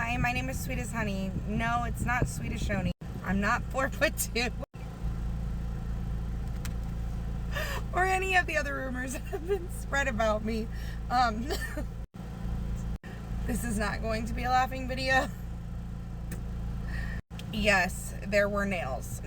Hi, my name is Sweet as Honey. No, it's not Sweet as Shoney. I'm not 4'2". Or any of the other rumors that have been spread about me. This is not going to be a laughing video. Yes, there were nails.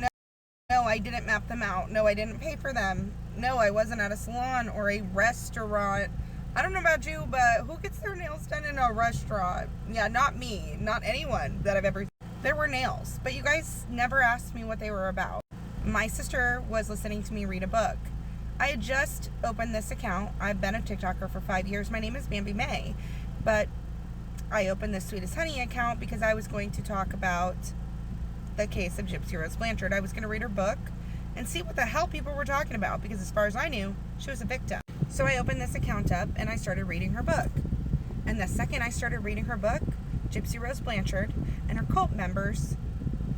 No, I didn't map them out. No, I didn't pay for them. No, I wasn't at a salon or a restaurant. I don't know about you, but who gets their nails done in a restaurant? Yeah, not me. Not anyone that I've ever seen. There were nails, but you guys never asked me what they were about. My sister was listening to me read a book. I had just opened this account. I've been a TikToker for 5 years. My name is Bambi May, but I opened this Sweet as Honey account because I was going to talk about the case of Gypsy Rose Blanchard. I was going to read her book and see what the hell people were talking about, because as far as I knew, she was a victim. So I opened this account up and I started reading her book. And the second I started reading her book, Gypsy Rose Blanchard and her cult members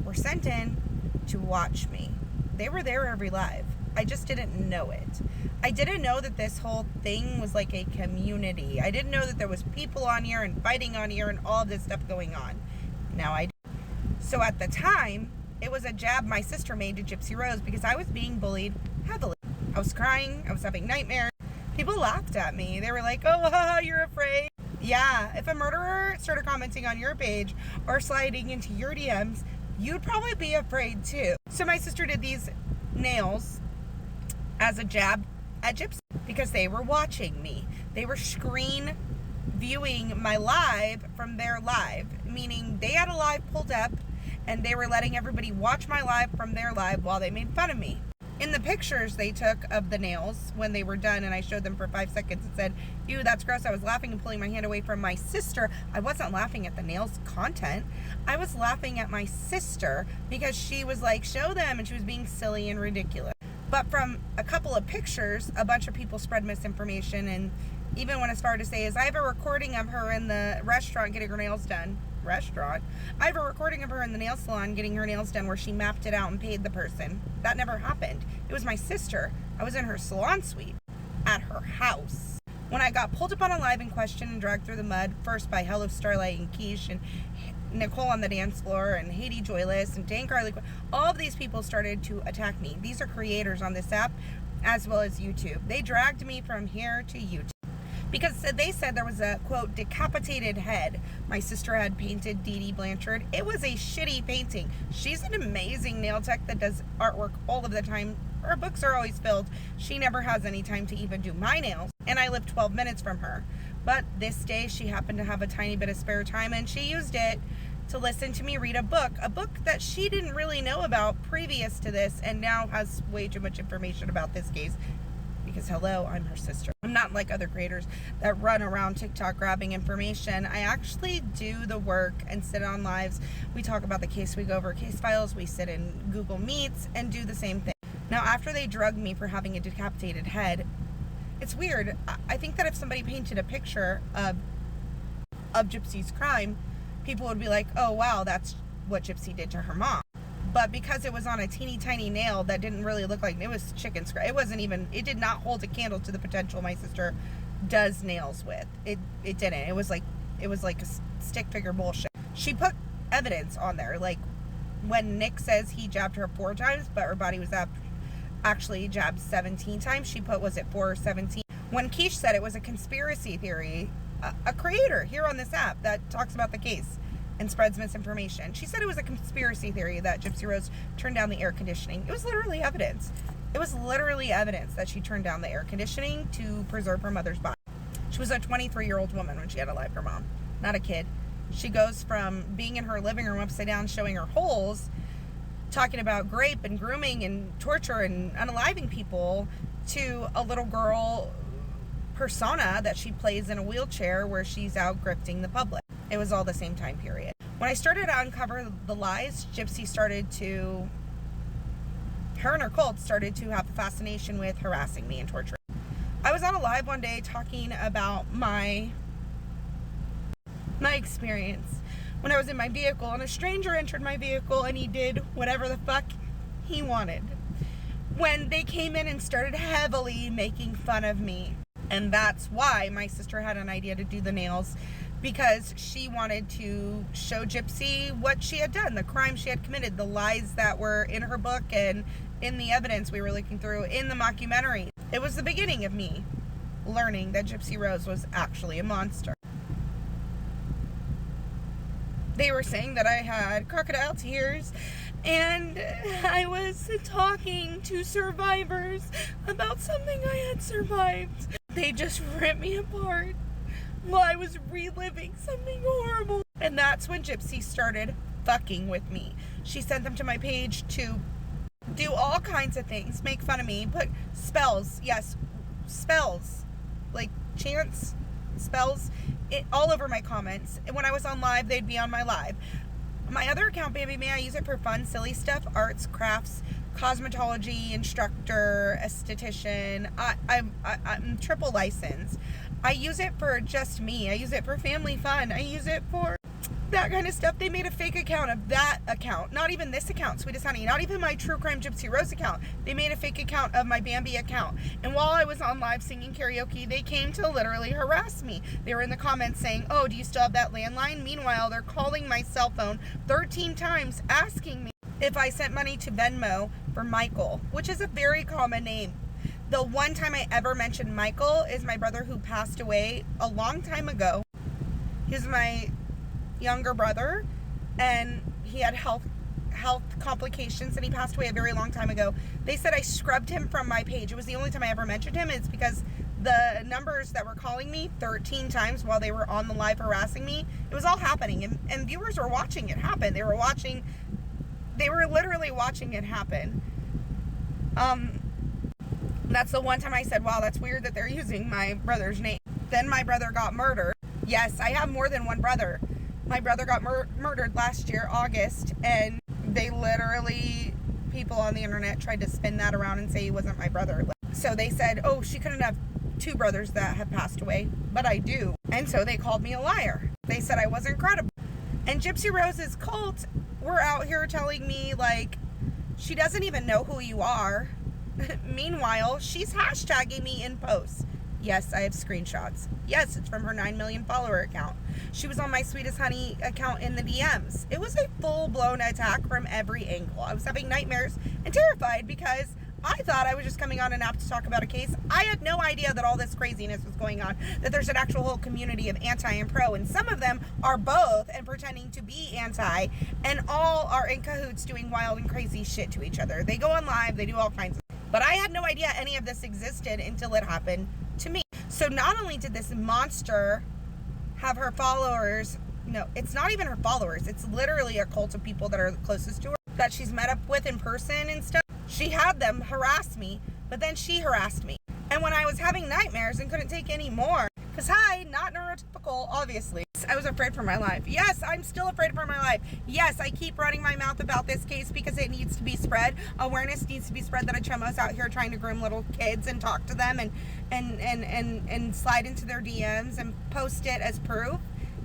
were sent in to watch me. They were there every live. I just didn't know it. I didn't know that this whole thing was like a community. I didn't know that there was people on here and fighting on here and all of this stuff going on. Now I do. So at the time, it was a jab my sister made to Gypsy Rose because I was being bullied heavily. I was crying. I was having nightmares. People laughed at me. They were like, oh, haha, you're afraid. Yeah, if a murderer started commenting on your page or sliding into your DMs, you'd probably be afraid too. So my sister did these nails as a jab at Gypsy because they were watching me. They were screen viewing my live from their live, meaning they had a live pulled up and they were letting everybody watch my live from their live while they made fun of me. In the pictures they took of the nails when they were done and I showed them for 5 seconds and said, ew, that's gross. I was laughing and pulling my hand away from my sister. I wasn't laughing at the nails content. I was laughing at my sister because she was like, show them, and she was being silly and ridiculous. But from a couple of pictures, a bunch of people spread misinformation, and even went as far to say is I have a recording of her in the restaurant getting her nails done. I have a recording of her in the nail salon getting her nails done where she mapped it out and paid the person. That never happened. It was my sister. I was in her salon suite at her house. When I got pulled up on a live and questioned and dragged through the mud, first by Hello Starlight and Quiche and Nicole on the dance floor and Haiti Joyless and Dan Carly, all of these people started to attack me. These are creators on this app as well as YouTube. They dragged me from here to YouTube because they said there was a, quote, decapitated head my sister had painted Dee Dee Blanchard. It was a shitty painting. She's an amazing nail tech that does artwork all of the time. Her books are always filled. She never has any time to even do my nails, and I live 12 minutes from her. But this day she happened to have a tiny bit of spare time and she used it to listen to me read a book that she didn't really know about previous to this and now has way too much information about this case. Because hello, I'm her sister. I'm not like other creators that run around TikTok grabbing information. I actually do the work and sit on lives. We talk about the case, we go over case files, we sit in Google Meets and do the same thing. Now, after they drugged me for having a decapitated head, it's weird. I think that if somebody painted a picture of Gypsy's crime, people would be like, oh wow, that's what Gypsy did to her mom. But because it was on a teeny tiny nail that didn't really look like, it was chicken scratch. It did not hold a candle to the potential my sister does nails with. It didn't. It was like a stick figure bullshit. She put evidence on there. Like when Nick says he jabbed her 4 times, but her body was actually jabbed 17 times. She put, was it 4 or 17? When Quiche said it was a conspiracy theory, a creator here on this app that talks about the case and spreads misinformation. She said it was a conspiracy theory that Gypsy Rose turned down the air conditioning. It was literally evidence. It was literally evidence that she turned down the air conditioning to preserve her mother's body. She was a 23-year-old woman when she had to lie her mom, not a kid. She goes from being in her living room upside down showing her holes, talking about grape and grooming and torture and unaliving people, to a little girl persona that she plays in a wheelchair where she's out grifting the public. It was all the same time period. When I started to uncover the lies, Gypsy her and her cult started to have a fascination with harassing me and torturing. I was on a live one day talking about my experience when I was in my vehicle and a stranger entered my vehicle and he did whatever the fuck he wanted. When they came in and started heavily making fun of me. And that's why my sister had an idea to do the nails because she wanted to show Gypsy what she had done, the crime she had committed, the lies that were in her book and in the evidence we were looking through in the mockumentary. It was the beginning of me learning that Gypsy Rose was actually a monster. They were saying that I had crocodile tears and I was talking to survivors about something I had survived. They just ripped me apart while I was reliving something horrible. And that's when Gypsy started fucking with me. She sent them to my page to do all kinds of things, make fun of me, put spells, yes, spells, like chants, spells, all over my comments. And when I was on live, they'd be on my live. My other account, Baby May, I use it for fun, silly stuff, arts, crafts, cosmetology, instructor, esthetician. I'm triple licensed. I use it for just me. I use it for family fun. I use it for that kind of stuff. They made a fake account of that account. Not even this account, Sweetest Honey. Not even my True Crime Gypsy Rose account. They made a fake account of my Bambi account. And while I was on live singing karaoke, they came to literally harass me. They were in the comments saying, oh, do you still have that landline? Meanwhile, they're calling my cell phone 13 times asking me if I sent money to Venmo for Michael, which is a very common name. The one time I ever mentioned Michael is my brother who passed away a long time ago. He was my younger brother, and he had health complications, and he passed away a very long time ago. They said I scrubbed him from my page. It was the only time I ever mentioned him. It's because the numbers that were calling me 13 times while they were on the live harassing me, it was all happening, and viewers were watching it happen. They were literally watching it happen. That's the one time I said, wow, that's weird that they're using my brother's name. Then my brother got murdered. Yes, I have more than one brother. My brother got murdered last year, August, and they literally, people on the internet tried to spin that around and say he wasn't my brother. So they said, oh, she couldn't have two brothers that have passed away, but I do. And so they called me a liar. They said I wasn't credible. And Gypsy Rose's cult were out here telling me, like, she doesn't even know who you are. Meanwhile, she's hashtagging me in posts. Yes, I have screenshots. Yes, it's from her 9 million follower account. She was on my Sweetest Honey account in the DMs. It was a full-blown attack from every angle. I was having nightmares and terrified because I thought I was just coming on an app to talk about a case. I had no idea that all this craziness was going on, that there's an actual whole community of anti and pro, and some of them are both and pretending to be anti, and all are in cahoots doing wild and crazy shit to each other. They go on live, they do all kinds of. But I had no idea any of this existed until it happened to me. So not only did this monster have her followers, no, it's not even her followers, it's literally a cult of people that are closest to her, that she's met up with in person and stuff. She had them harass me, but then she harassed me. And when I was having nightmares and couldn't take any more, because hi, not neurotypical, obviously, I was afraid for my life. Yes, I'm still afraid for my life. Yes, I keep running my mouth about this case because it needs to be spread. Awareness needs to be spread that Achemo's out here trying to groom little kids and talk to them and slide into their DMs and post it as proof.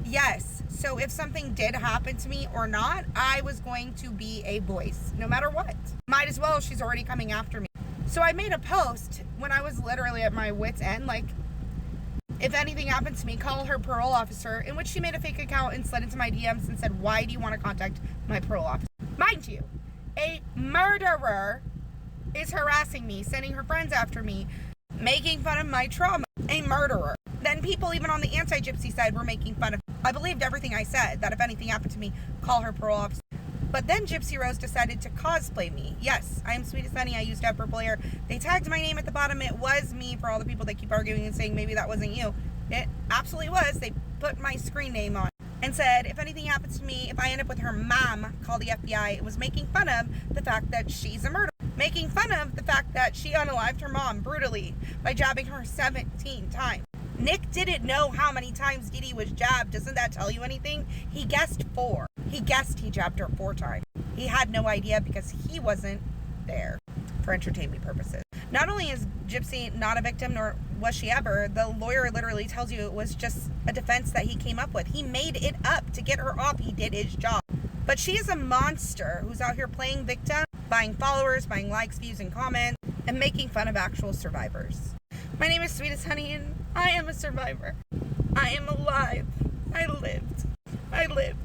Yes, so if something did happen to me or not, I was going to be a voice, no matter what. Might as well, she's already coming after me. So I made a post when I was literally at my wit's end, like, if anything happens to me, call her parole officer, in which she made a fake account and slid into my DMs and said, why do you want to contact my parole officer? Mind you, a murderer is harassing me, sending her friends after me, making fun of my trauma. A murderer. Then people even on the anti-gypsy side were making fun of me. I believed everything I said, that if anything happened to me, call her parole officer. But then Gypsy Rose decided to cosplay me. Yes, I am Sweetest Honey. I used to have purple hair. They tagged my name at the bottom. It was me, for all the people that keep arguing and saying maybe that wasn't you. It absolutely was. They put my screen name on and said, if anything happens to me, if I end up with her mom, call the FBI. It was making fun of the fact that she's a murderer. Making fun of the fact that she unalived her mom brutally by jabbing her 17 times. Nick didn't know how many times Dee Dee was jabbed. Doesn't that tell you anything? He guessed 4. He guessed he jabbed her 4 times. He had no idea because he wasn't there for entertainment purposes. Not only is Gypsy not a victim, nor was she ever, the lawyer literally tells you it was just a defense that he came up with. He made it up to get her off. He did his job. But she is a monster who's out here playing victim, buying followers, buying likes, views, and comments, and making fun of actual survivors. My name is Sweetest Honey, and I am a survivor. I am alive. I lived.